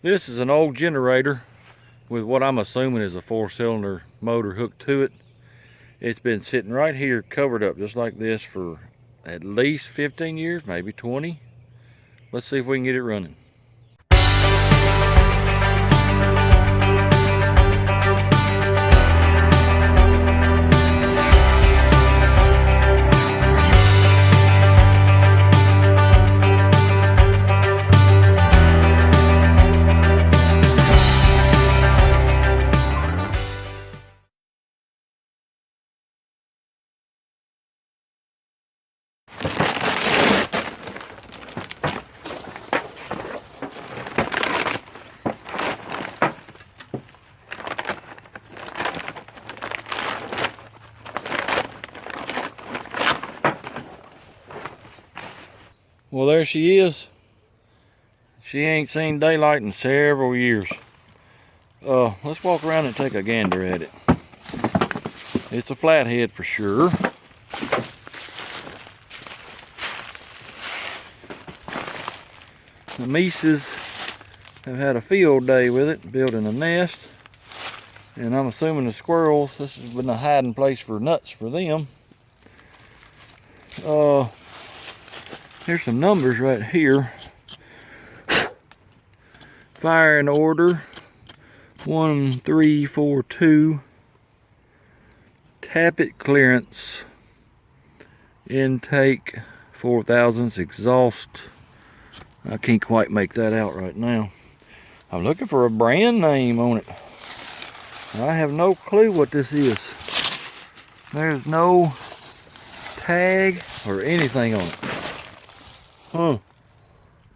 This is an old generator with what I'm assuming is a 4-cylinder motor hooked to it. It's been sitting right here covered up just like this for at least 15 years, maybe 20. Let's see if we can get it running. Well, there she is. She ain't seen daylight in several years. Let's walk around and take a gander at it. It's a flathead for sure. The Mises have had a field day with it, building a nest. And I'm assuming the squirrels, this has been a hiding place for nuts for them. Here's some numbers right here. Fire in order, 1342. Tappet clearance, intake 4,000, exhaust. I can't quite make that out right now. I'm looking for a brand name on it. I have no clue what this is. There's no tag or anything on it.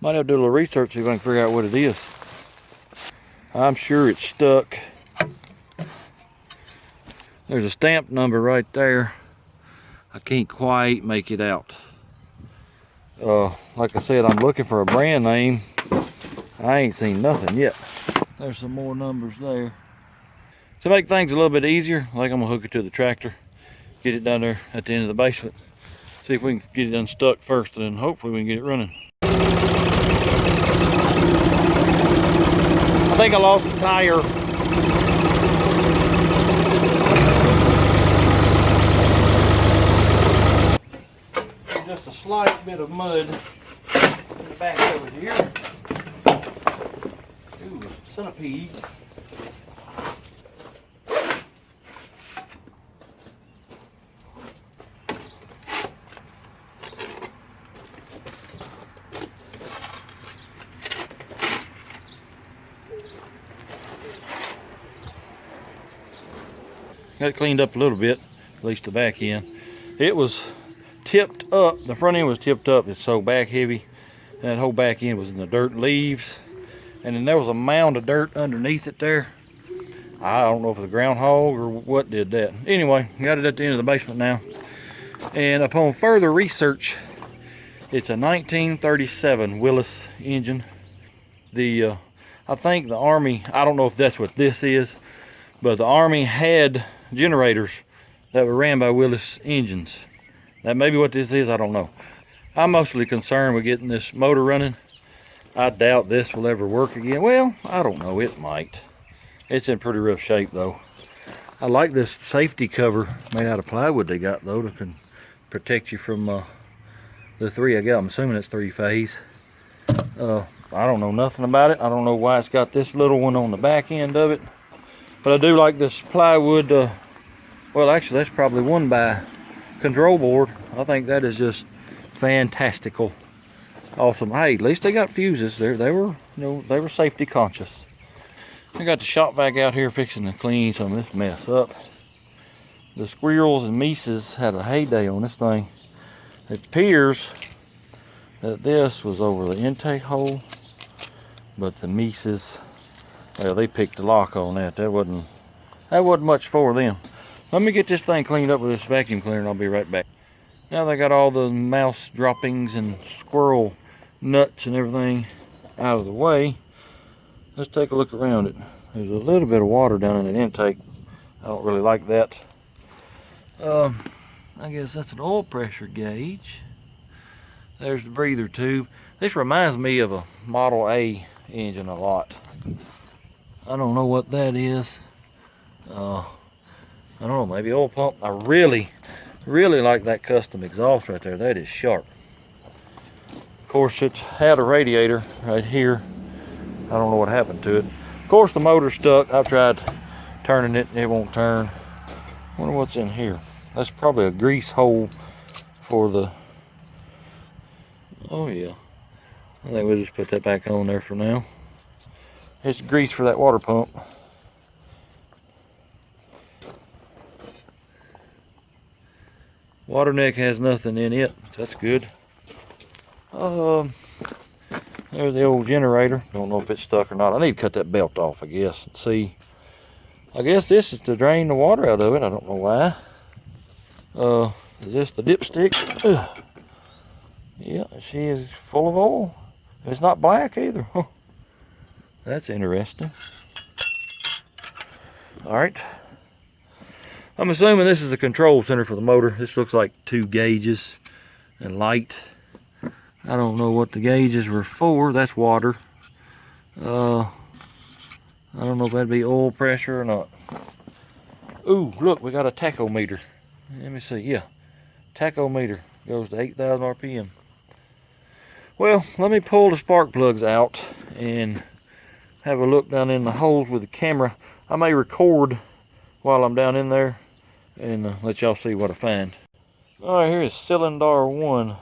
Might have to do a little research, see if I can figure out what it is. I'm sure it's stuck. There's a stamp number right there. I can't quite make it out. Like I said, I'm looking for a brand name. I ain't seen nothing yet. There's some more numbers there. To make things a little bit easier, I think I'm gonna hook it to the tractor, get it down there at the end of the basement, see if we can get it unstuck first, and then hopefully we can get it running. I think I lost a tire. Just a slight bit of mud in the back over here. Ooh, centipede. Got it cleaned up a little bit, at least the back end. It was tipped up, the front end was tipped up. It's so back heavy. That whole back end was in the dirt and leaves. And then there was a mound of dirt underneath it there. I don't know if it was a groundhog or what did that. Anyway, got it at the end of the basement now. And upon further research, it's a 1937 Willys engine. I think the Army, I don't know if that's what this is, but the Army had generators that were ran by Willys engines. That may be what this is, I don't know. I'm mostly concerned with getting this motor running. I doubt this will ever work again. Well, I don't know, it might. It's in pretty rough shape though. I like this safety cover made out of plywood they got though, that can protect you from the three I got. I'm assuming it's 3-phase. I don't know nothing about it. I don't know why it's got this little one on the back end of it. But I do like this plywood. Well, actually, that's probably one by control board. I think that is just fantastical. Awesome. Hey, at least they got fuses there. They were, they were safety conscious. I got the shop vac out here fixing to clean some of this mess up. The squirrels and Mises had a heyday on this thing. It appears that this was over the intake hole, but the Mises, well, they picked the lock on that. That wasn't much for them. Let me get this thing cleaned up with this vacuum cleaner and I'll be right back. Now they got all the mouse droppings and squirrel nuts and everything out of the way. Let's take a look around it. There's a little bit of water down in the intake. I don't really like that. I guess that's an oil pressure gauge. There's the breather tube. This reminds me of a Model A engine a lot. I don't know what that is. I don't know, maybe oil pump. I really like that custom exhaust right there. That is sharp. Of course, it's had a radiator right here. I don't know what happened to it. Of course, the motor's stuck. I've tried turning it, it won't turn. I wonder what's in here. That's probably a grease hole for the, oh yeah. I think we'll just put that back on there for now. It's grease for that water pump. Water neck has nothing in it. That's good. There's the old generator. Don't know if it's stuck or not. I need to cut that belt off, I guess, and see. I guess this is to drain the water out of it. I don't know why. Is this the dipstick? Ugh. Yeah, she is full of oil. It's not black either. Huh. That's interesting. All right. I'm assuming this is the control center for the motor. This looks like 2 gauges and light. I don't know what the gauges were for. That's water. I don't know if that'd be oil pressure or not. Ooh, look, we got a tachometer. Let me see. Yeah, tachometer goes to 8,000 RPM. Well, let me pull the spark plugs out and have a look down in the holes with the camera. I may record while I'm down in there and let y'all see what I find. All right, here is cylinder 1.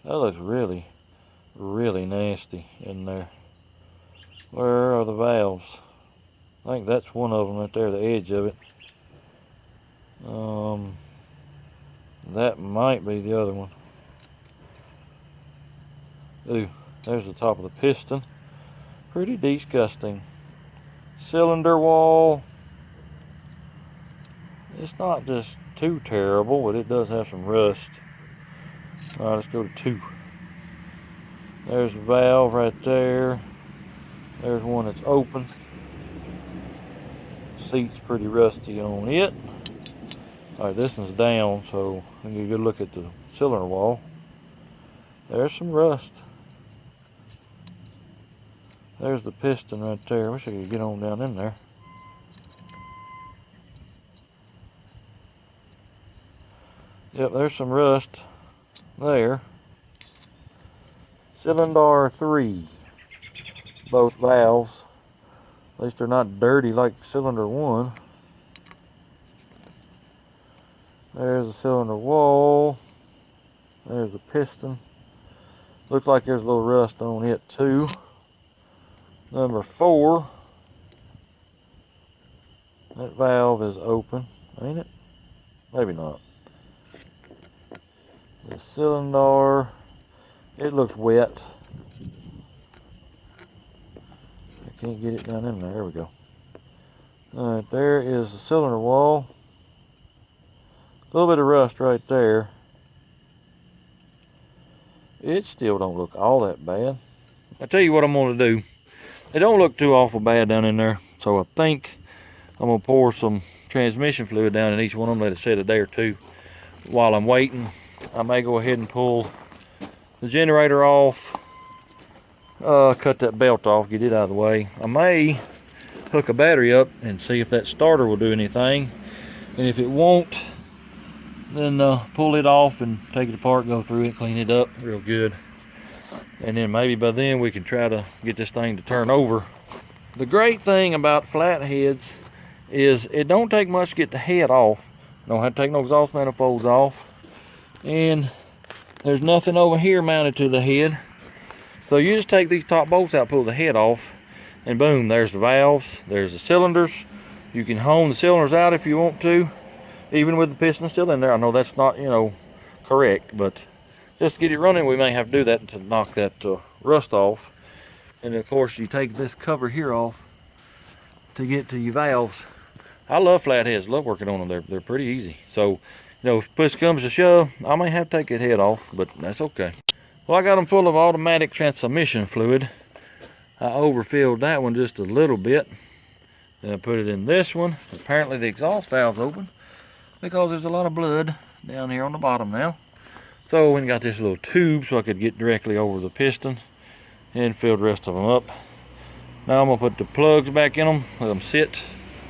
That looks really nasty in there. Where are the valves? I think that's one of them right there, the edge of it. That might be the other one. Ooh, there's the top of the piston. Pretty disgusting. Cylinder wall. It's not just too terrible, but it does have some rust. All right, let's go to 2. There's a valve right there. There's one that's open. Seat's pretty rusty on it. All right, this one's down, so we get a good look at the cylinder wall. There's some rust. There's the piston right there. I wish I could get on down in there. Yep, there's some rust there. Cylinder 3. Both valves. At least they're not dirty like cylinder 1. There's the cylinder wall. There's the piston. Looks like there's a little rust on it too. Number 4. That valve is open, ain't it? Maybe not. The cylinder, it looks wet. I can't get it down in there. There we go. All right, there is the cylinder wall. A little bit of rust right there. It still don't look all that bad. I tell you what I'm gonna do. It don't look too awful bad down in there, so I think I'm gonna pour some transmission fluid down in each one of them, let it sit a day or two. While I'm waiting, I may go ahead and pull the generator off, cut that belt off, get it out of the way. I may hook a battery up and see if that starter will do anything, and if it won't, then pull it off and take it apart, go through it, clean it up real good, and then maybe by then we can try to get this thing to turn over. The great thing about flatheads is it don't take much to get the head off. You don't have to take no exhaust manifolds off, and there's nothing over here mounted to the head. So you just take these top bolts out, pull the head off, and boom, there's the valves, there's the cylinders. You can hone the cylinders out if you want to, even with the piston still in there. I know that's not, you know, correct, but just to get it running, we may have to do that to knock that rust off. And of course, you take this cover here off to get to your valves. I love flatheads, love working on them. They're pretty easy. So, you know, if push comes to shove, I may have to take that head off, but that's okay. Well, I got them full of automatic transmission fluid. I overfilled that one just a little bit. Then I put it in this one. Apparently the exhaust valve's open because there's a lot of blood down here on the bottom now. So we got this little tube so I could get directly over the piston and fill the rest of them up. Now I'm gonna put the plugs back in them, let them sit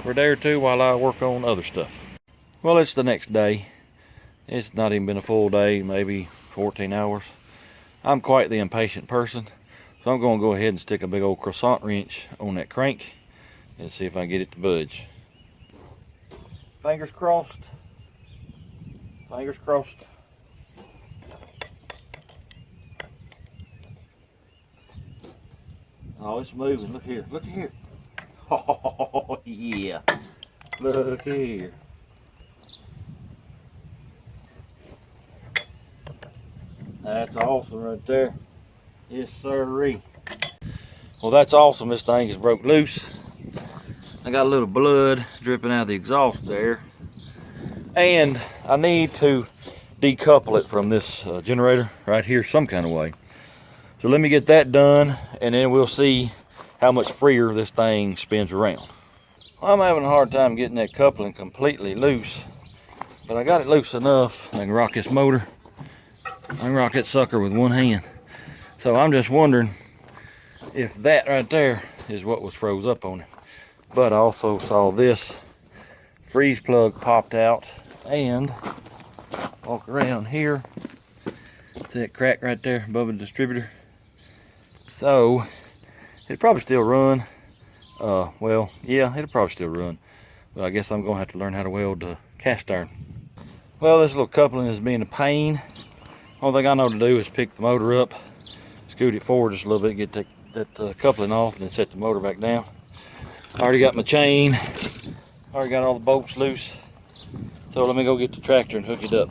for a day or two while I work on other stuff. Well, it's the next day. It's not even been a full day, maybe 14 hours. I'm quite the impatient person, so I'm gonna go ahead and stick a big old croissant wrench on that crank and see if I can get it to budge. Fingers crossed. Fingers crossed. Oh, it's moving. Look here. Look here. Oh, yeah. Look here. That's awesome right there. Yes, sirree. Well, that's awesome. This thing is broke loose. I got a little blood dripping out of the exhaust there. And I need to decouple it from this generator right here some kind of way. So let me get that done, and then we'll see how much freer this thing spins around. Well, I'm having a hard time getting that coupling completely loose, but I got it loose enough. I can rock this motor. I can rock that sucker with one hand. So I'm just wondering if that right there is what was froze up on it. But I also saw this freeze plug popped out, and walk around here. See that crack right there above the distributor? So it'll probably still run. Well, yeah, it'll probably still run. But I guess I'm gonna have to learn how to weld cast iron. Well, this little coupling is being a pain. Only thing I know to do is pick the motor up, scoot it forward just a little bit, get that coupling off, and then set the motor back down. I already got my chain. Already got all the bolts loose. So let me go get the tractor and hook it up.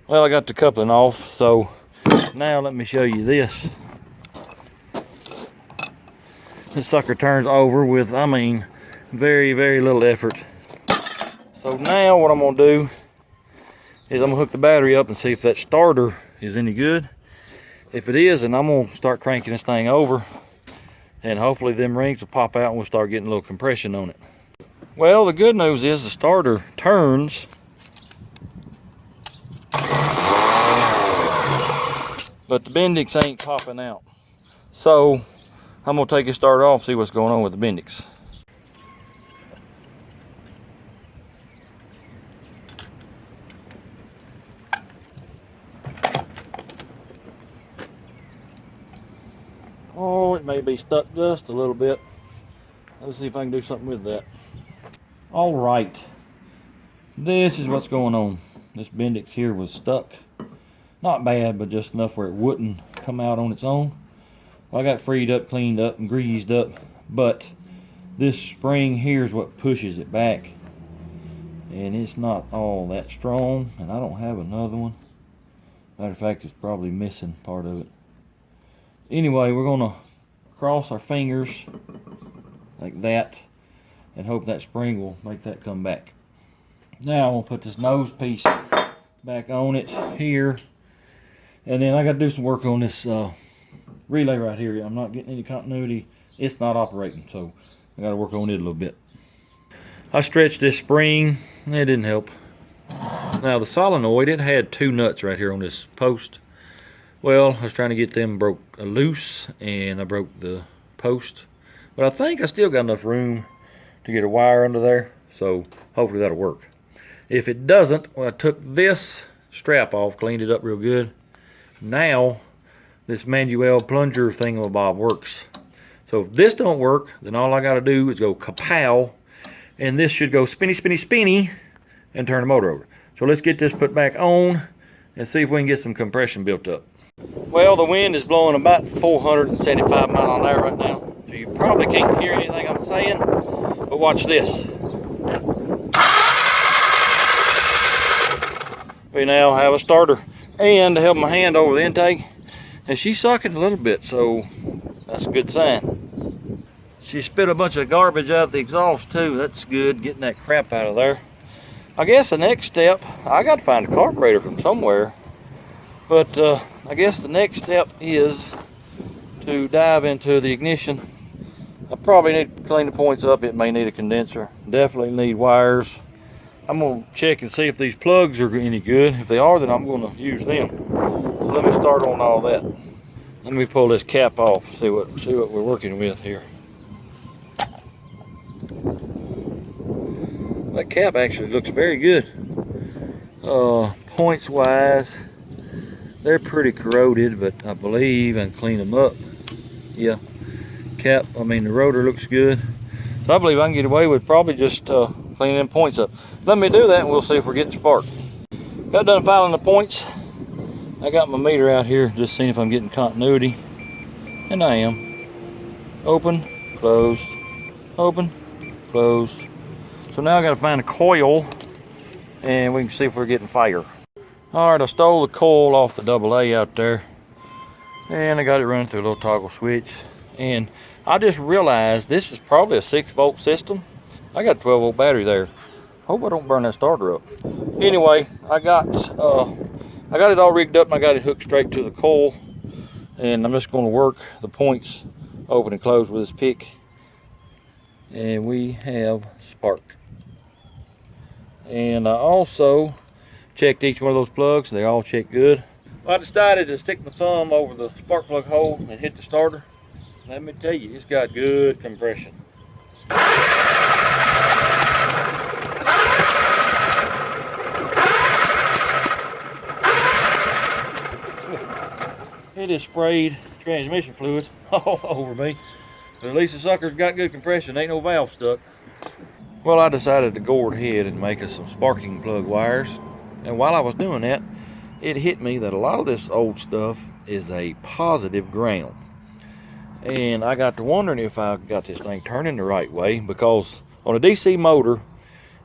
Well, I got the coupling off, so now let me show you this. This sucker turns over with, I mean, very, very little effort. So now what I'm gonna do is I'm gonna hook the battery up and see if that starter is any good. If it is, then I'm gonna start cranking this thing over, and hopefully them rings will pop out and we'll start getting a little compression on it. Well, the good news is the starter turns, but the Bendix ain't popping out. So I'm gonna take this starter off, see what's going on with the Bendix. Oh, it may be stuck just a little bit. Let's see if I can do something with that. All right, this is what's going on. This Bendix here was stuck. Not bad, but just enough where it wouldn't come out on its own. Well, I got freed up, cleaned up, and greased up, but this spring here is what pushes it back. And it's not all that strong, and I don't have another one. Matter of fact, it's probably missing part of it. Anyway, we're gonna cross our fingers like that and hope that spring will make that come back. Now I'm gonna put this nose piece back on it here. And then I got to do some work on this relay right here. I'm not getting any continuity. It's not operating, so I got to work on it a little bit. I stretched this spring. It didn't help. Now the solenoid, it had two nuts right here on this post. Well, I was trying to get them broke loose, and I broke the post. But I think I still got enough room to get a wire under there, so hopefully that'll work. If it doesn't, well, I took this strap off, cleaned it up real good. Now this manual plunger thingamabob works. So if this don't work, then all I got to do is go kapow, and this should go spinny, spinny, spinny, and turn the motor over. So let's get this put back on and see if we can get some compression built up. Well, the wind is blowing about 475 miles an hour right now, so you probably can't hear anything I'm saying, but watch this. We now have a starter. And to help my hand over the intake, and she's sucking a little bit, so that's a good sign. She spit a bunch of garbage out of the exhaust too. That's good, getting that crap out of there. I guess the next step, I got to find a carburetor from somewhere. But I guess the next step is to dive into the ignition. I probably need to clean the points up. It may need a condenser. Definitely need wires. I'm going to check and see if these plugs are any good. If they are, then I'm going to use them. So let me start on all that. Let me pull this cap off, see what we're working with here. That cap actually looks very good. Points wise, they're pretty corroded, but I believe I can clean them up. Yeah, the rotor looks good. So I believe I can get away with probably just cleaning them points up. Let me do that and we'll see if we're getting spark. Got done filing the points. I got my meter out here, just seeing if I'm getting continuity. And I am. Open, closed, open, closed. So now I gotta find a coil and we can see if we're getting fire. All right, I stole the coil off the AA out there and I got it running through a little toggle switch. And I just realized this is probably a 6-volt system. I got a 12-volt battery there. Hope I don't burn that starter up. Anyway, I got it all rigged up and I got it hooked straight to the coil. And I'm just going to work the points open and close with this pick. And we have spark. And I also checked each one of those plugs. They all check good. Well, I decided to stick my thumb over the spark plug hole and hit the starter. Let me tell you, it's got good compression. It has sprayed transmission fluid all over me. But at least the sucker's got good compression. Ain't no valve stuck. Well, I decided to go ahead and make us some sparking plug wires. And while I was doing that, it hit me that a lot of this old stuff is a positive ground. And I got to wondering if I got this thing turning the right way, because on a DC motor,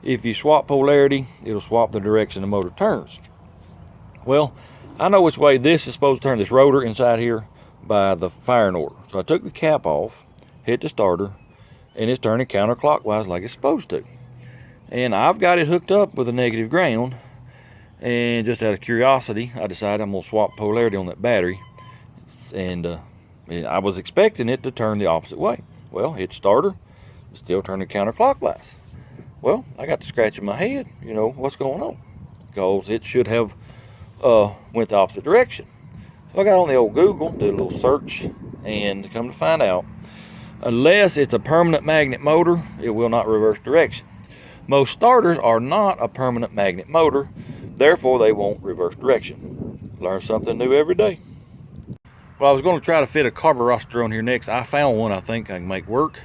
if you swap polarity, it'll swap the direction the motor turns. Well, I know which way this is supposed to turn, this rotor inside here, by the firing order. So I took the cap off, hit the starter, and it's turning counterclockwise like it's supposed to. And I've got it hooked up with a negative ground, and just out of curiosity, I decided I'm gonna swap polarity on that battery. And I was expecting it to turn the opposite way. Well, hit starter, it's still turning counterclockwise. Well, I got to scratching my head, what's going on? Because it should have went the opposite direction. So I got on the old Google, did a little search, and come to find out, unless it's a permanent magnet motor, it will not reverse direction. Most starters are not a permanent magnet motor, therefore they won't reverse direction. Learn something new every day. Well, I was going to try to fit a carburetor on here next. I found one I think I can make work.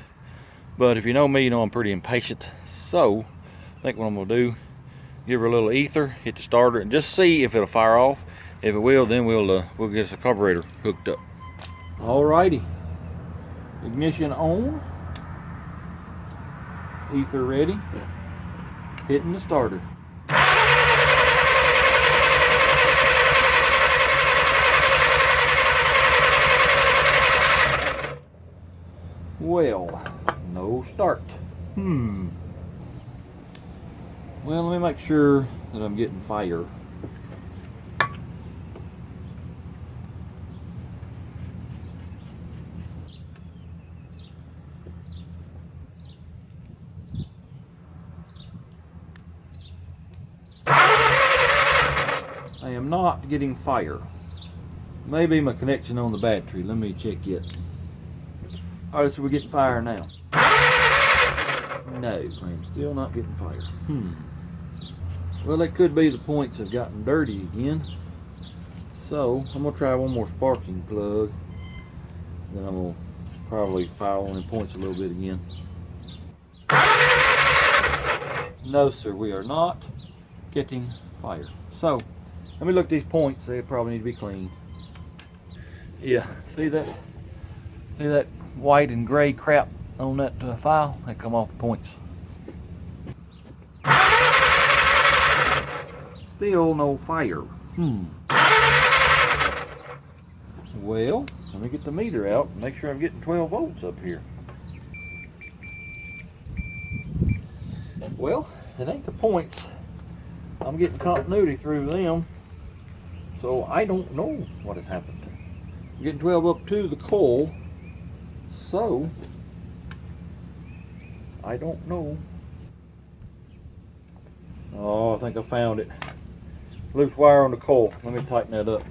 But if you know me, you know I'm pretty impatient. So, I think what I'm going to do, give her a little ether, hit the starter, and just see if it'll fire off. If it will, then we'll get us a carburetor hooked up. Alrighty. Ignition on. Ether ready. Hitting the starter. Well, no start. Well, let me make sure that I'm getting fire. I am not getting fire. Maybe my connection on the battery. Let me check it. Alright, so we're getting fire now. No, I'm still not getting fire. Well, it could be the points have gotten dirty again. So, I'm going to try one more sparking plug. Then I'm going to probably fire on the points a little bit again. No, sir, we are not getting fire. So, let me look at these points. They probably need to be cleaned. Yeah, see that white and gray crap on that file? They come off the points. Still no fire. Well, let me get the meter out and make sure I'm getting 12 volts up here. Well, it ain't the points I'm getting continuity through them, so I don't know what has happened. I'm getting 12 up to the coil, so I don't know. Oh, I think I found it. Loose wire on the coil. Let me tighten that up.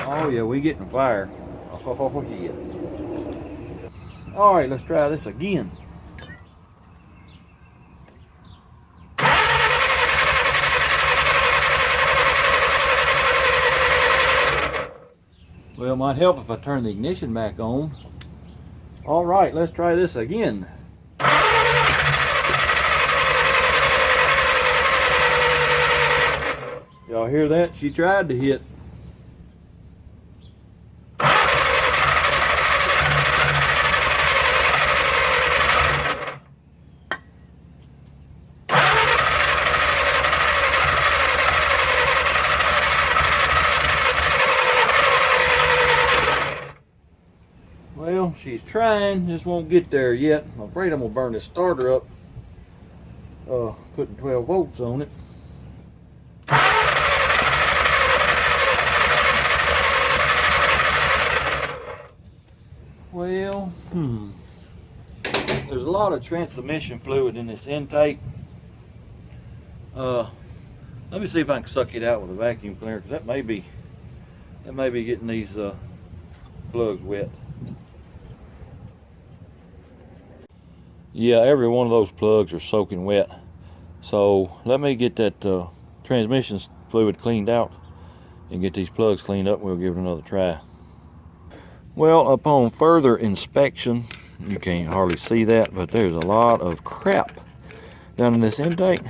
Oh yeah, we getting fire. Oh yeah. All right, let's try this again. Well, it might help if I turn the ignition back on. All right, let's try this again. Y'all hear that? She tried to hit. Well, she's trying, just won't get there yet. I'm afraid I'm gonna burn this starter up, putting 12 volts on it. Well, there's a lot of transmission fluid in this intake. Let me see if I can suck it out with a vacuum cleaner, because that may be getting these plugs wet. Yeah, every one of those plugs are soaking wet. So let me get that transmission fluid cleaned out and get these plugs cleaned up, and we'll give it another try. Well, upon further inspection, you can't hardly see that, but there's a lot of crap down in this intake.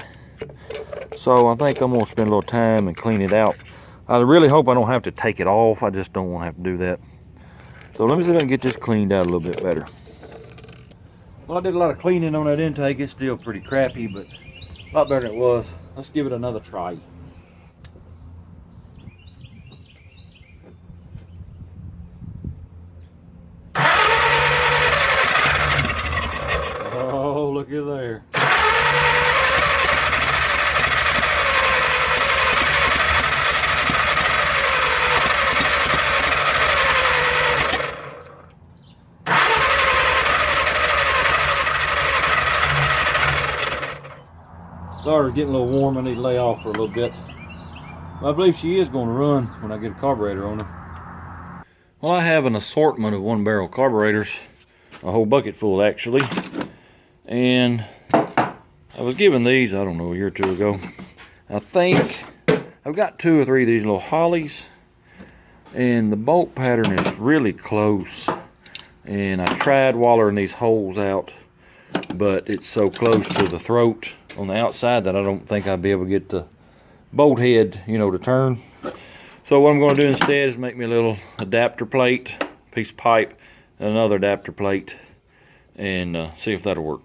So I think I'm gonna spend a little time and clean it out. I really hope I don't have to take it off. I just don't want to have to do that. So let me see if I can get this cleaned out a little bit better. Well, I did a lot of cleaning on that intake. It's still pretty crappy, but a lot better than it was. Let's give it another try. Oh, look at there. Started getting a little warm. I need to lay off for a little bit. I believe she is going to run when I get a carburetor on her. Well, I have an assortment of 1-barrel carburetors, a whole bucket full actually, and I was given these, I don't know, a year or two ago. I think I've got 2 or 3 of these little Hollies, and the bolt pattern is really close, and I tried wallering these holes out, but it's so close to the throat on the outside that I don't think I'd be able to get the bolt head, you know, to turn. So what I'm going to do instead is make me a little adapter plate, piece of pipe, and another adapter plate, and see if that'll work.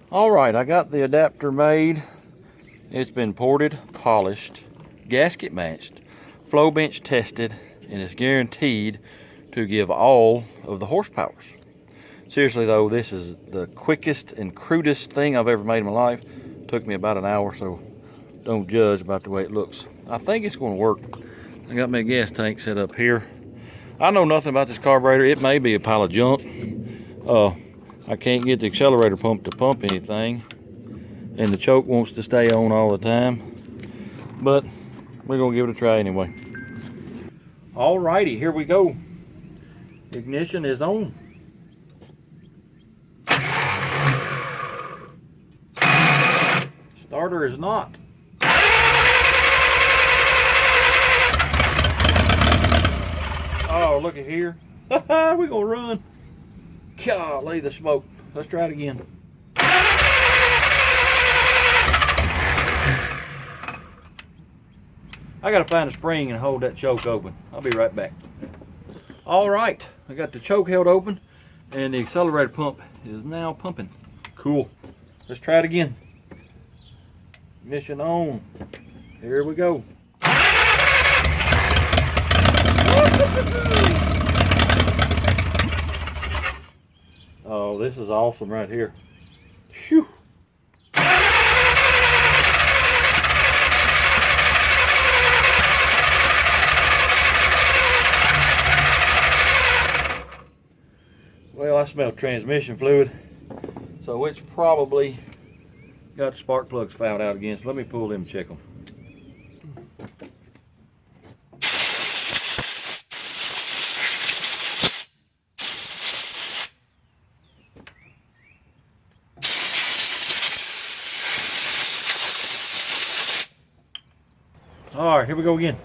All right, I got the adapter made. It's been ported, polished, gasket matched, flow bench tested, and it's guaranteed to give all of the horsepowers. Seriously though, this is the quickest and crudest thing I've ever made in my life. Took me about an hour, so don't judge about the way it looks. I think it's going to work. I got my gas tank set up here. I know nothing about this carburetor. It may be a pile of junk. I can't get the accelerator pump to pump anything, and the choke wants to stay on all the time, but we're gonna give it a try anyway. Alrighty, here we go. Ignition is on. Starter is not. Oh, look at here. We're gonna run. Golly, the smoke. Let's try it again. I gotta find a spring and hold that choke open. I'll be right back. All right, I got the choke held open and the accelerator pump is now pumping. Cool. Let's try it again. Ignition on. Here we go. Oh, this is awesome right here. Phew. Well, I smell transmission fluid, so it's probably got the spark plugs fouled out again. So let me pull them and check them. All right, here we go again.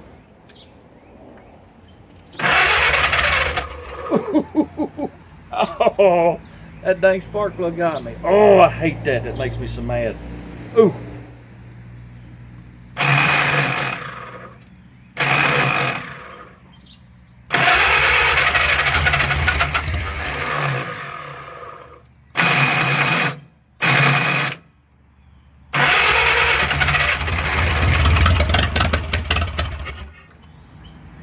Oh, that dang spark plug got me. Oh, I hate that. That makes me so mad. Ooh.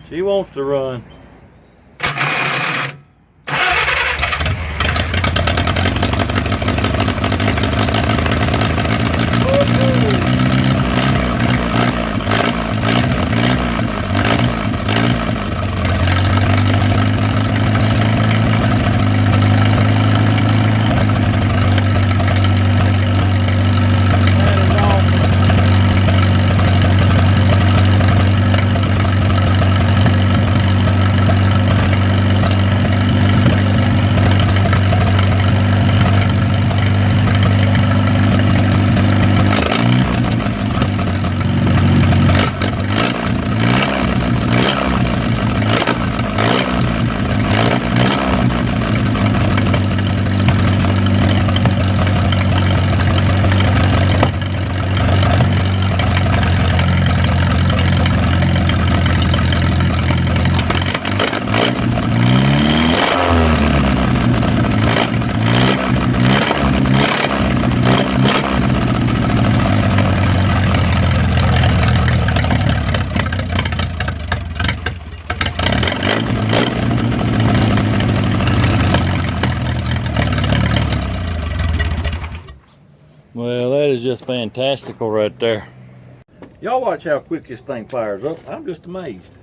She wants to run. Well, that is just fantastical right there. Y'all watch how quick this thing fires up. I'm just amazed.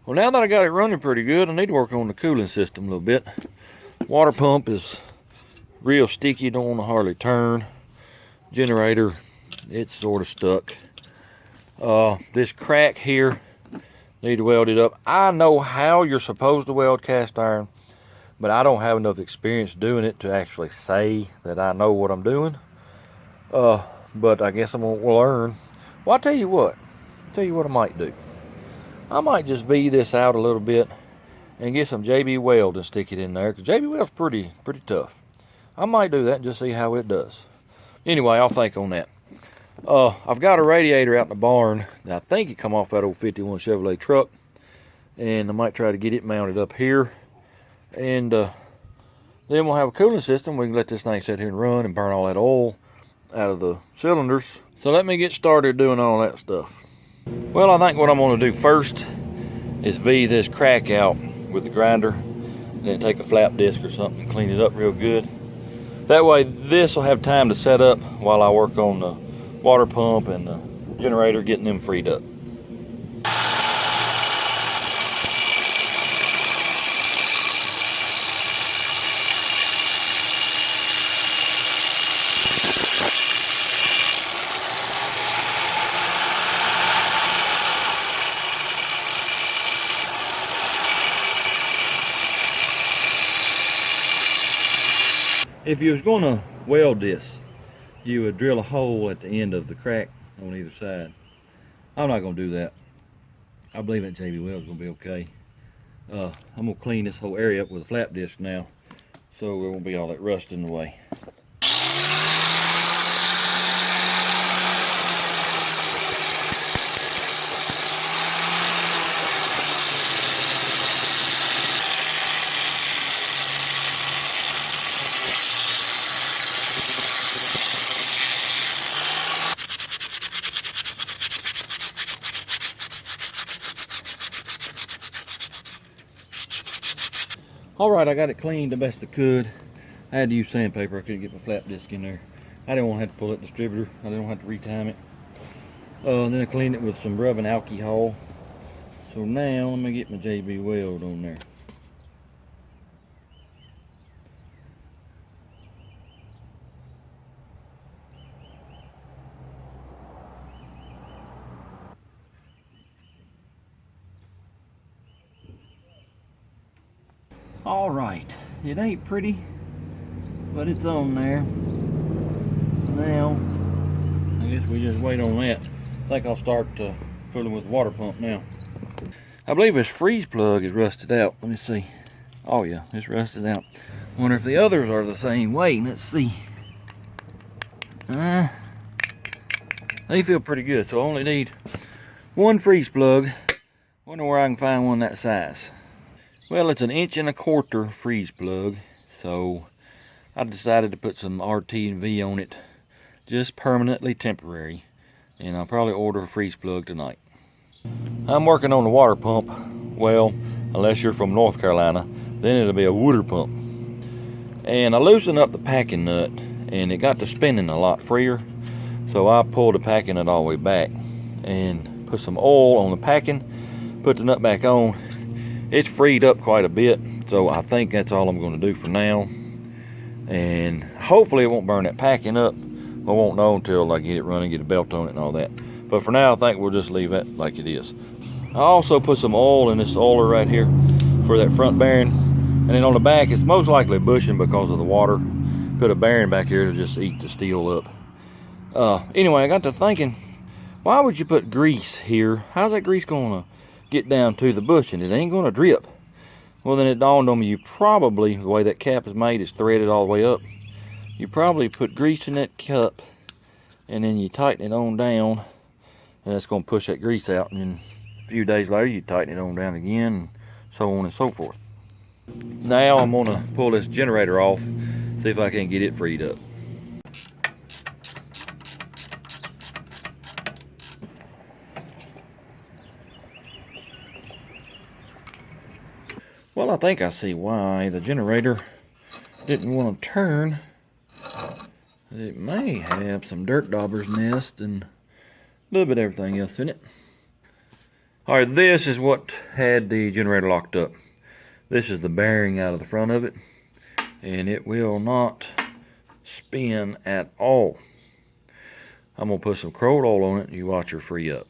Well, now that I got it running pretty good, I need to work on the cooling system a little bit. Water pump is real sticky, don't want to hardly turn. Generator, it's sort of stuck. This crack here, need to weld it up. I know how you're supposed to weld cast iron, but I don't have enough experience doing it to actually say that I know what I'm doing. But I guess I'm gonna learn. Well, I'll tell you what I might do. I might just V this out a little bit and get some JB Weld and stick it in there, because JB Weld's pretty tough. I might do that and just see how it does. Anyway, I'll think on that. I've got a radiator out in the barn that I think it come off that old 51 Chevrolet truck, and I might try to get it mounted up here, and then we'll have a cooling system. We can let this thing sit here and run and burn all that oil out of the cylinders. So let me get started doing all that stuff. Well, I think what I'm going to do first is V this crack out with the grinder, and then take a flap disc or something and clean it up real good. That way this will have time to set up while I work on the water pump and the generator, getting them freed up. If you was going to weld this, you would drill a hole at the end of the crack on either side. I'm not going to do that. I believe that JB Weld's going to be okay. I'm going to clean this whole area up with a flap disc now, so there won't be all that rust in the way. All right, I got it cleaned the best I could. I had to use sandpaper. I couldn't get my flap disc in there. I didn't want to have to pull it distributor. I didn't want to have to retime it. Then I cleaned it with some rubbing alcohol. So now let me get my JB Weld on there. All right, it ain't pretty, but it's on there. Now, I guess we just wait on that. I think I'll start fooling with the water pump now. I believe this freeze plug is rusted out. Let me see. Oh yeah, it's rusted out. Wonder if the others are the same way. Let's see. They feel pretty good, so I only need one freeze plug. Wonder where I can find one that size. Well, it's an 1.25 inch freeze plug, so I decided to put some RT and V on it, just permanently temporary, and I'll probably order a freeze plug tonight. I'm working on the water pump. Well, unless you're from North Carolina, then it'll be a water pump. And I loosened up the packing nut, and it got to spinning a lot freer, so I pulled the packing nut all the way back and put some oil on the packing, put the nut back on. It's freed up quite a bit, so I think that's all I'm going to do for now. And hopefully it won't burn that packing up. I won't know until I get it running, get a belt on it and all that. But for now, I think we'll just leave that like it is. I also put some oil in this oiler right here for that front bearing. And then on the back, it's most likely bushing because of the water. Put a bearing back here to just eat the steel up. Anyway, I got to thinking, why would you put grease here? How's that grease going to get down to the bushing? It ain't going to drip. Well, then it dawned on me, you probably, the way that cap is made, is threaded all the way up. You probably put grease in that cup, and then you tighten it on down, and that's going to push that grease out. And then a few days later, you tighten it on down again, and so on and so forth. Now I'm going to pull this generator off, see if I can get it freed up. Well, I think I see why the generator didn't want to turn. It may have some dirt dauber's nest and a little bit of everything else in it. All right, this is what had the generator locked up. This is the bearing out of the front of it, and it will not spin at all. I'm gonna put some Crow oil on it, and you watch her free up.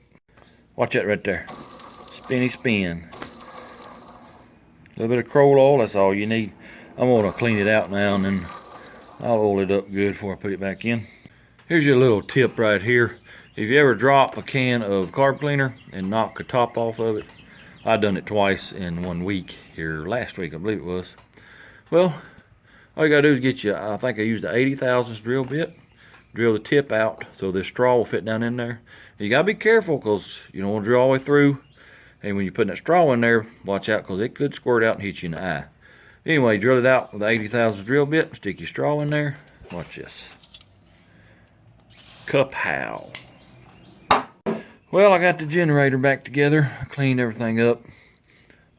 Watch that right there. Spinny spin. A little bit of Crow oil, that's all you need. I'm gonna clean it out now, and then I'll oil it up good before I put it back in. Here's your little tip right here. If you ever drop a can of carb cleaner and knock the top off of it, I done it twice in 1 week here last week, I believe it was. Well, all you gotta do is get you, I think I used a 80 thousandths drill bit, drill the tip out so this straw will fit down in there. You gotta be careful because you don't want to drill all the way through, and when you're putting that straw in there, watch out because it could squirt out and hit you in the eye. Anyway, drill it out with the 80 thousandths drill bit, stick your straw in there. Watch this. Kapow. Well, I got the generator back together. I cleaned everything up.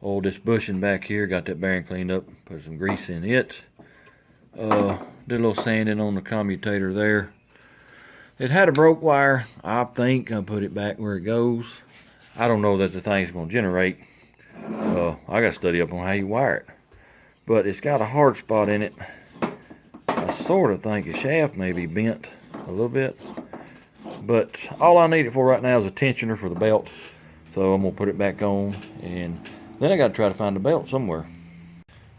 Oiled this bushing back here, got that bearing cleaned up, put some grease in it. Did a little sanding on the commutator there. It had a broke wire. I think I put it back where it goes. I don't know that the thing's gonna generate. I gotta study up on how you wire it. But it's got a hard spot in it. I sort of think the shaft may be bent a little bit. But all I need it for right now is a tensioner for the belt. So I'm gonna put it back on, and then I gotta try to find the belt somewhere.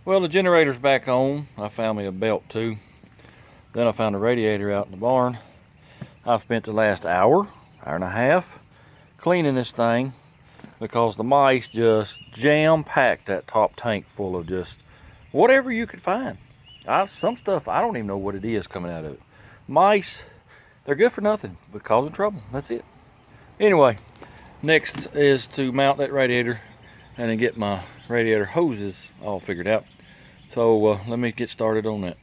Well, the generator's back on. I found me a belt too. Then I found a radiator out in the barn. I've spent the last hour and a half, cleaning this thing because the mice just jam-packed that top tank full of just whatever you could find. Some stuff, I don't even know what it is coming out of it. Mice, they're good for nothing but causing trouble. That's it. Anyway, next is to mount that radiator and then get my radiator hoses all figured out. So let me get started on that.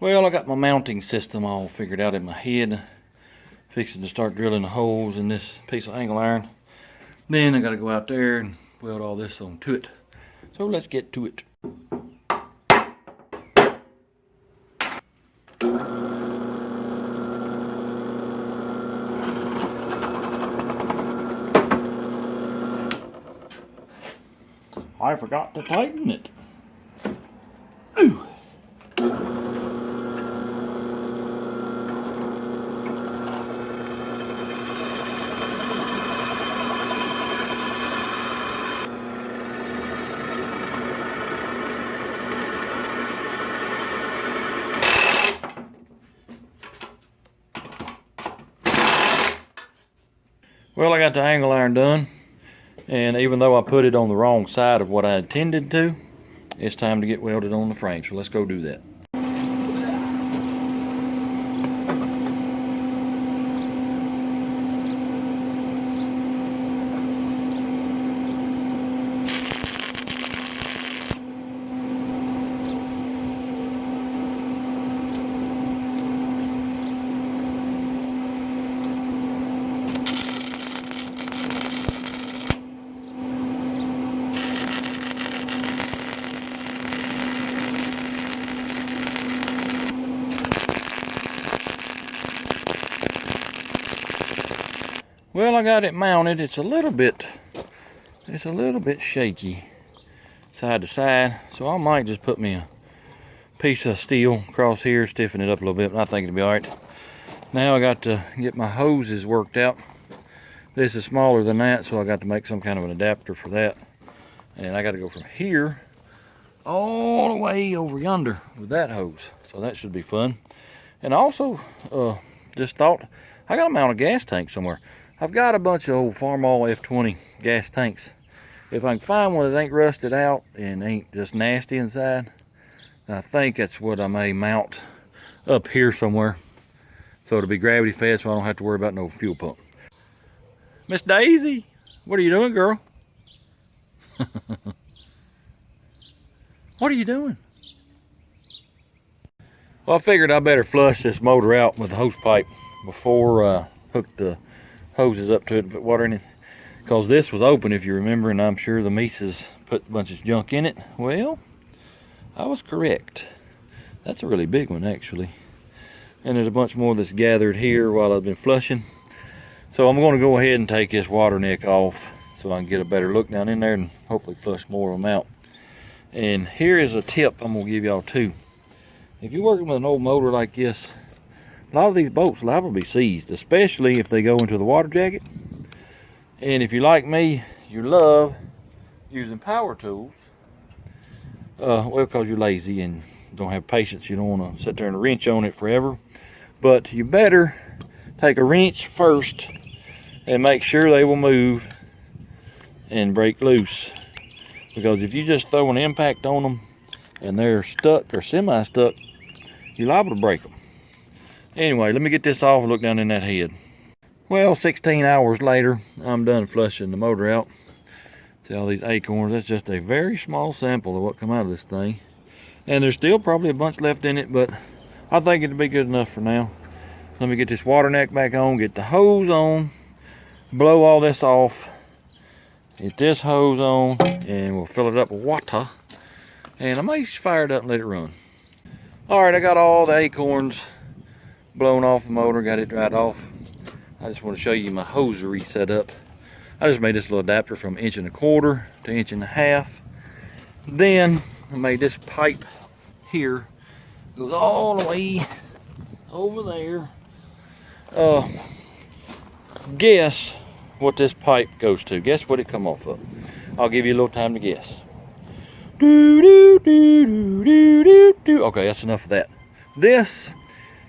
Well, I got my mounting system all figured out in my head. Fixing to start drilling the holes in this piece of angle iron. Then I got to go out there and weld all this onto it. So let's get to it. forgot to tighten it. Ooh. Well, I got the angle iron done, and even though I put it on the wrong side of what I intended to, it's time to get welded on the frame, so let's go do that. Well, I got it mounted. It's a little bit shaky side to side, so I might just put me a piece of steel across here, stiffen it up a little bit, but I think it'll be all right. Now I got to get my hoses worked out. This is smaller than that, so I got to make some kind of an adapter for that. And I got to go from here all the way over yonder with that hose, so that should be fun. And also, just thought, I got to mount a gas tank somewhere. I've got a bunch of old Farmall F20 gas tanks. If I can find one that ain't rusted out and ain't just nasty inside, I think that's what I may mount up here somewhere, so it'll be gravity fed, so I don't have to worry about no fuel pump. Miss Daisy, what are you doing, girl? What are you doing? Well, I figured I better flush this motor out with the hose pipe before I hook the hoses up to it and put water in it, because this was open, if you remember, and I'm sure the Mises put a bunch of junk in it. Well, I was correct. That's a really big one, actually, and there's a bunch more that's gathered here while I've been flushing. So I'm going to go ahead and take this water neck off so I can get a better look down in there and hopefully flush more of them out. And here is a tip I'm going to give y'all too. If you're working with an old motor like this, a lot of these boats liable to be seized, especially if they go into the water jacket. And if you're like me, you love using power tools, well, because you're lazy and don't have patience, you don't want to sit there and wrench on it forever. But you better take a wrench first and make sure they will move and break loose. Because if you just throw an impact on them and they're stuck or semi-stuck, you're liable to break them. Anyway, let me get this off and look down in that head. Well, 16 hours later, I'm done flushing the motor out. See all these acorns? That's just a very small sample of what come out of this thing. And there's still probably a bunch left in it, but I think it'll be good enough for now. Let me get this water neck back on, get the hose on, blow all this off, get this hose on, and we'll fill it up with water. And I may fire it up and let it run. All right, I got all the acorns blown off the motor, got it dried off. I just want to show you my hosiery setup. I just made this little adapter from 1.25 to 1.5. Then I made this pipe here, goes all the way over there. Guess what this pipe goes to. Guess what it come off of. I'll give you a little time to guess. Okay, that's enough of that. This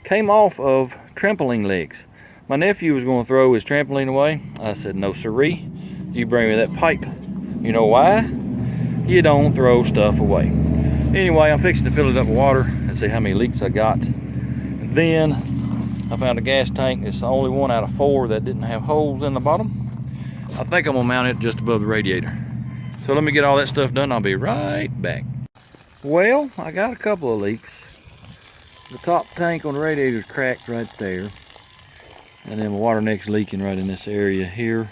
came off of trampoline legs. My nephew was going to throw his trampoline away. I said, no siree, you bring me that pipe. You know why? You don't throw stuff away. Anyway, I'm fixing to fill it up with water and see how many leaks I got. Then I found a gas tank. It's the only one out of 4 that didn't have holes in the bottom. I think I'm gonna mount it just above the radiator. So let me get all that stuff done. I'll be right back. Well, I got a couple of leaks. The top tank on the radiator is cracked right there. And then the water neck's leaking right in this area here.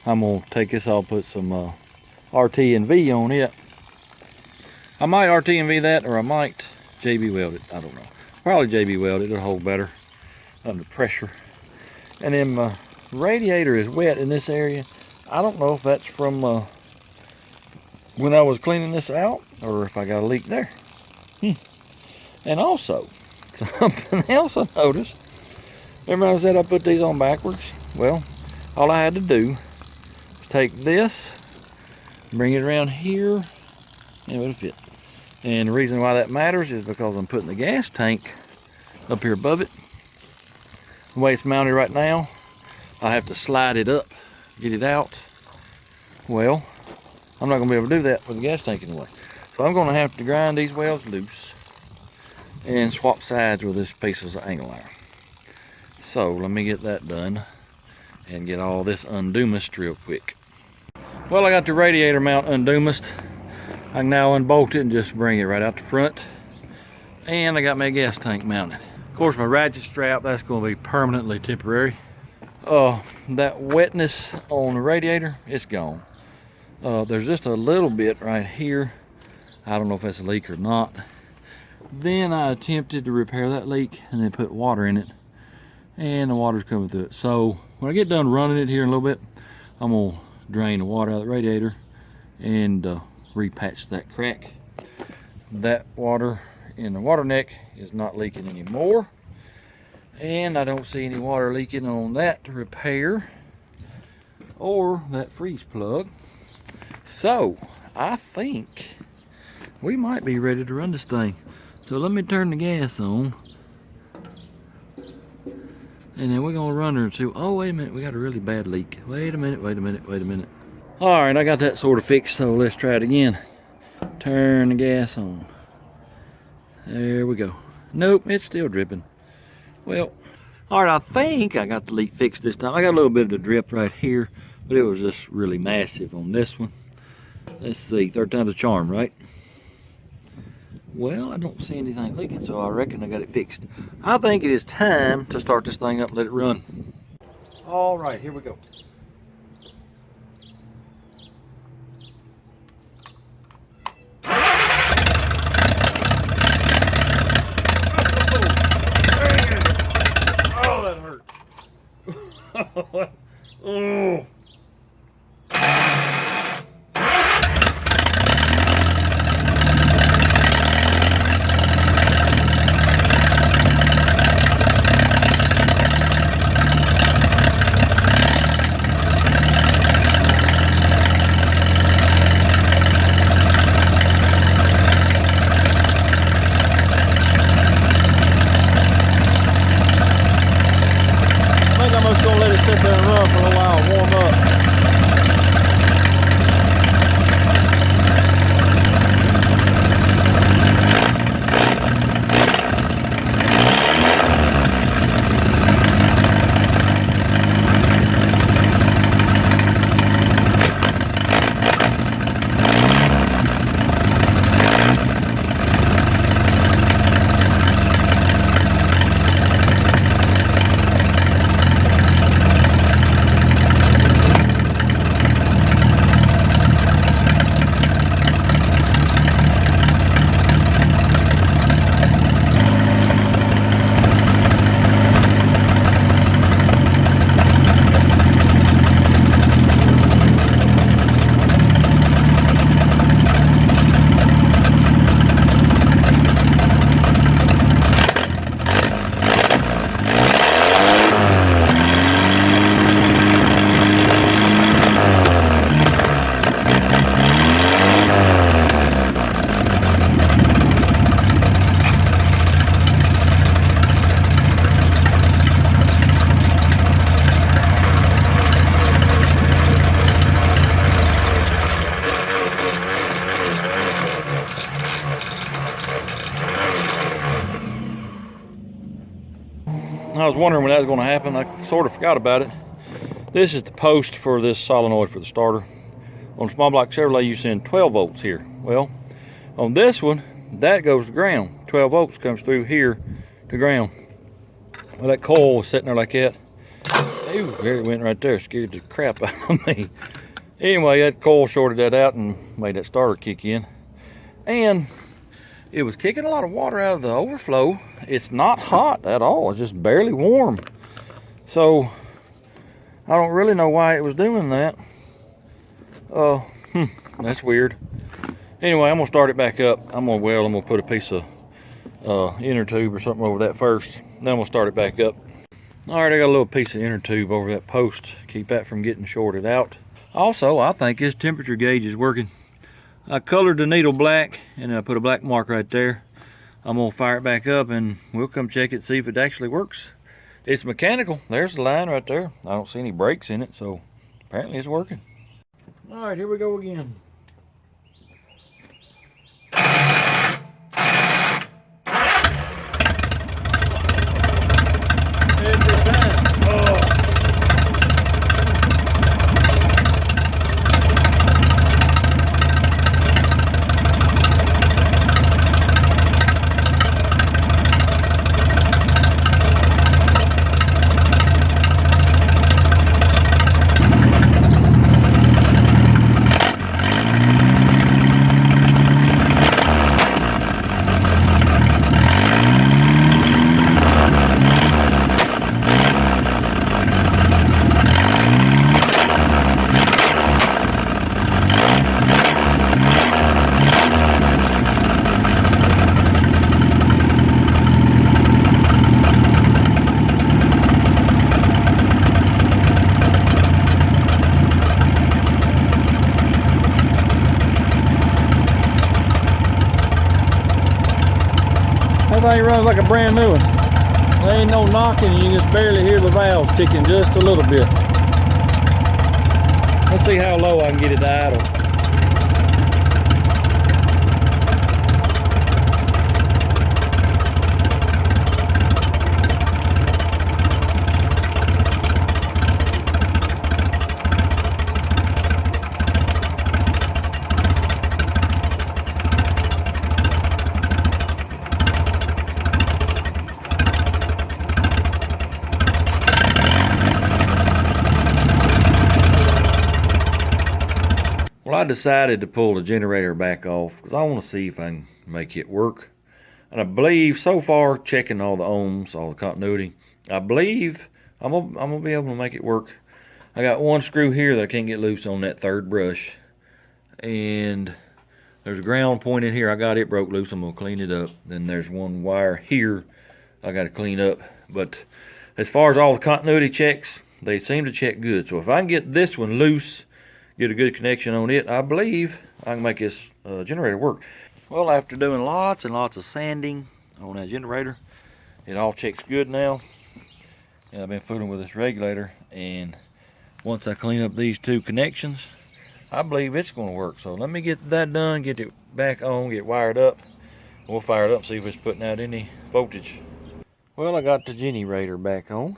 I'm gonna take this off, put some RT and V on it. I might RT and V that, or I might JB weld it. I don't know. Probably JB weld it. It'll hold better under pressure. And then my radiator is wet in this area. I don't know if that's from when I was cleaning this out, or if I got a leak there. And also, something else I noticed. Remember I said I put these on backwards? Well, all I had to do was take this, bring it around here, and it'll fit. And the reason why that matters is because I'm putting the gas tank up here above it. The way it's mounted right now, I have to slide it up, get it out. Well, I'm not gonna be able to do that with the gas tank in the way. So I'm gonna have to grind these welds loose and swap sides with this piece of angle iron. So let me get that done and get all this undoomised real quick. Well, I got the radiator mount undoomised. I can now unbolt it and just bring it right out the front. And I got my gas tank mounted. Of course, my ratchet strap, that's going to be permanently temporary. That wetness on the radiator, it's gone. There's just a little bit right here. I don't know if that's a leak or not. Then I attempted to repair that leak and then put water in it. And the water's coming through it. So when I get done running it here in a little bit, I'm going to drain the water out of the radiator and repatch that crack. That water in the water neck is not leaking anymore, and I don't see any water leaking on that repair or that freeze plug. So I think we might be ready to run this thing. So let me turn the gas on, and then we're gonna run her to, oh wait a minute, we got a really bad leak. Wait a minute. All right, I got that sort of fixed, so let's try it again. Turn the gas on. There we go. Nope, it's still dripping. Well, all right, I think I got the leak fixed this time. I got a little bit of the drip right here, but it was just really massive on this one. Let's see, third time's a charm, right? Well, I don't see anything leaking, so I reckon I got it fixed. I think it is time to start this thing up and let it run. All right, here we go. Oh. I'm just gonna let it sit there and run for a little while, warm up. I was wondering when that was going to happen. I sort of forgot about it. This is the post for this solenoid for the starter. On small block Chevrolet, you send 12 volts here. Well, on this one, that goes to ground. 12 volts comes through here to ground. Well, that coil was sitting there like that. Ooh, there it went right there. Scared the crap out of me. Anyway, that coil shorted that out and made that starter kick in. And it was kicking a lot of water out of the overflow. It's not hot at all. It's just barely warm. So I don't really know why it was doing that. That's weird. Anyway, I'm gonna start it back up. I'm gonna put a piece of inner tube or something over that first. Then I'm gonna start it back up. All right, I got a little piece of inner tube over that post. Keep that from getting shorted out. Also, I think this temperature gauge is working. I colored the needle black and I put a black mark right there. I'm gonna fire it back up and we'll come check it, see if it actually works. It's mechanical. There's the line right there. I don't see any brakes in it, so apparently it's working. All right, here we go again. Every time. Oh. That thing runs like a brand new one. There ain't no knocking, you can just barely hear the valves ticking just a little bit. Let's see how low I can get it to idle. Well, I decided to pull the generator back off because I want to see if I can make it work. And I believe so far, checking all the ohms, all the continuity, I believe I'm gonna be able to make it work. I got one screw here that I can't get loose on that third brush. And there's a ground point in here. I got it broke loose. I'm gonna clean it up. Then there's one wire here I got to clean up. But as far as all the continuity checks, they seem to check good. So if I can get this one loose, get a good connection on it, I believe I can make this generator work. Well, after doing lots and lots of sanding on that generator, it all checks good now. And I've been fooling with this regulator, and once I clean up these two connections, I believe it's going to work. So let me get that done, get it back on, get wired up. We'll fire it up, see if it's putting out any voltage. Well, I got the generator back on,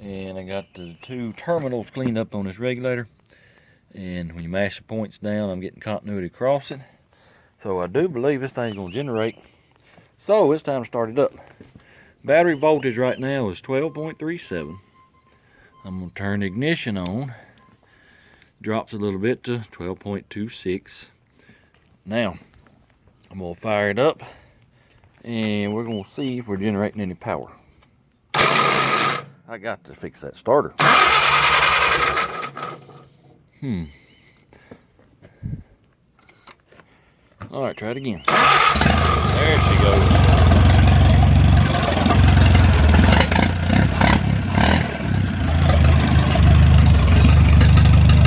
and I got the two terminals cleaned up on this regulator. And when you mash the points down, I'm getting continuity crossing. So I do believe this thing's gonna generate. So it's time to start it up. Battery voltage right now is 12.37. I'm gonna turn the ignition on. Drops a little bit to 12.26. Now, I'm gonna fire it up and we're gonna see if we're generating any power. I got to fix that starter. All right, try it again. There she goes.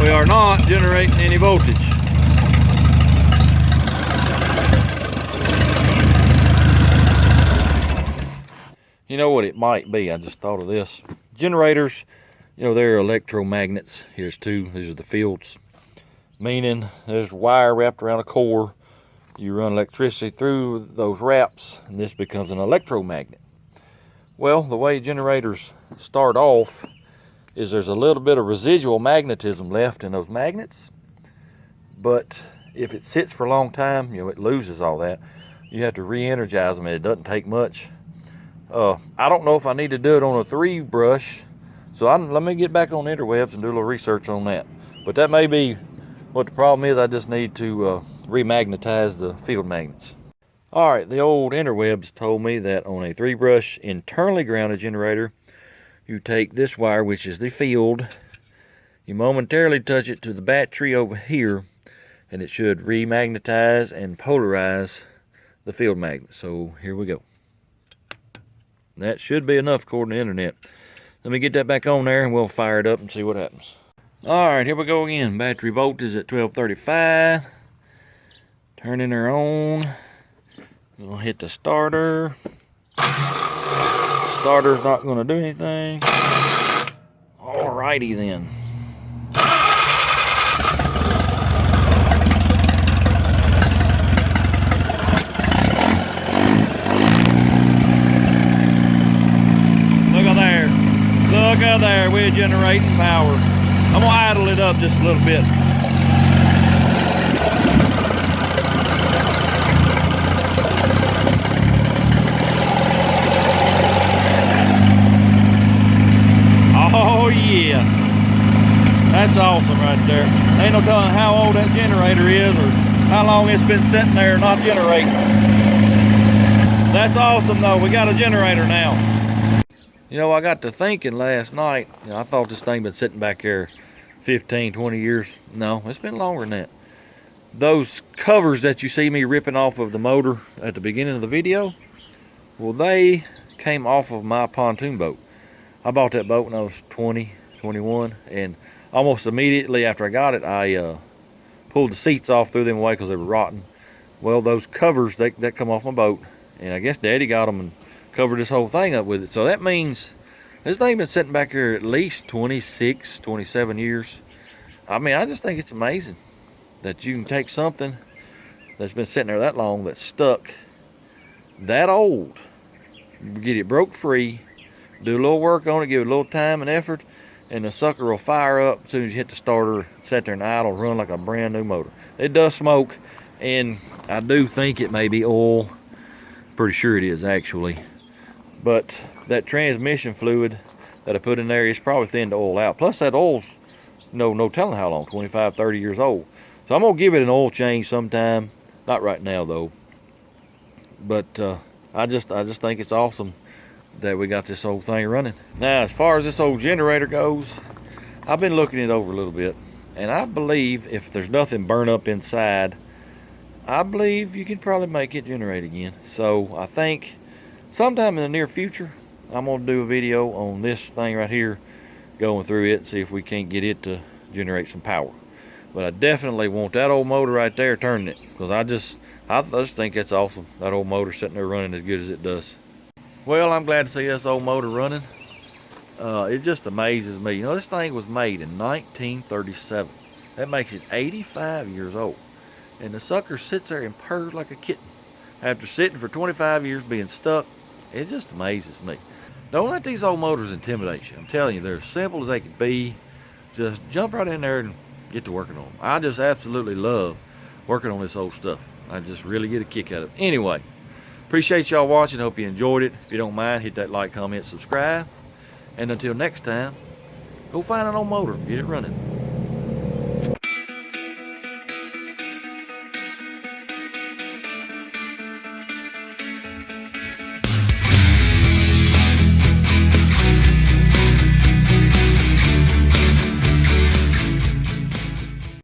We are not generating any voltage. You know what it might be? I just thought of this. Generators, you know, they're electromagnets. Here's two. These are the fields. Meaning there's wire wrapped around a core. You run electricity through those wraps, and this becomes an electromagnet. Well, the way generators start off is there's a little bit of residual magnetism left in those magnets. But if it sits for a long time, you know, it loses all that. You have to re-energize them, and it doesn't take much. I don't know if I need to do it on a 3 brush. So let me get back on interwebs and do a little research on that. But that may be what the problem is. I just need to remagnetize the field magnets. All right, the old interwebs told me that on a 3 brush internally grounded generator, you take this wire, which is the field, you momentarily touch it to the battery over here, and it should remagnetize and polarize the field magnet. So here we go. That should be enough according to the internet. Let me get that back on there and we'll fire it up and see what happens. Alright, here we go again. Battery voltage at 1235. Turning her on. We'll hit the starter. Starter's not going to do anything. Alrighty then. Look out there. Look out there. We're generating power. I'm going to idle it up just a little bit. Oh yeah, that's awesome right there. Ain't no telling how old that generator is or how long it's been sitting there not generating. That's awesome though, we got a generator now. You know, I got to thinking last night, I thought this thing been sitting back there 15, 20 years. No, it's been longer than that. Those covers that you see me ripping off of the motor at the beginning of the video, well, they came off of my pontoon boat. I bought that boat when I was 20, 21, and almost immediately after I got it, I pulled the seats off, threw them away because they were rotten. Well, those covers, that come off my boat, and I guess Daddy got them and covered this whole thing up with it. So that means this thing been sitting back here at least 26, 27 years. I mean, I just think it's amazing that you can take something that's been sitting there that long, that's stuck, that old, get it broke free, do a little work on it, give it a little time and effort, and the sucker will fire up as soon as you hit the starter, sit there and idle, run like a brand new motor. It does smoke, and I do think it may be oil. Pretty sure it is actually. But that transmission fluid that I put in there is probably thinned the oil out. Plus that oil's no telling how long, 25, 30 years old. So I'm gonna give it an oil change sometime. Not right now though. But I just think it's awesome that we got this whole thing running. Now, as far as this old generator goes, I've been looking it over a little bit, and I believe if there's nothing burn up inside, I believe you can probably make it generate again. So I think sometime in the near future, I'm gonna do a video on this thing right here, going through it, see if we can't get it to generate some power. But I definitely want that old motor right there turning it, because I just think that's awesome, that old motor sitting there running as good as it does. Well, I'm glad to see this old motor running. It just amazes me. You know, this thing was made in 1937. That makes it 85 years old. And the sucker sits there and purrs like a kitten. After sitting for 25 years being stuck, it just amazes me. Don't let these old motors intimidate you. I'm telling you, they're as simple as they can be. Just jump right in there and get to working on them. I just absolutely love working on this old stuff. I just really get a kick out of it. Anyway, appreciate y'all watching. Hope you enjoyed it. If you don't mind, hit that like, comment, subscribe. And until next time, go find an old motor and get it running.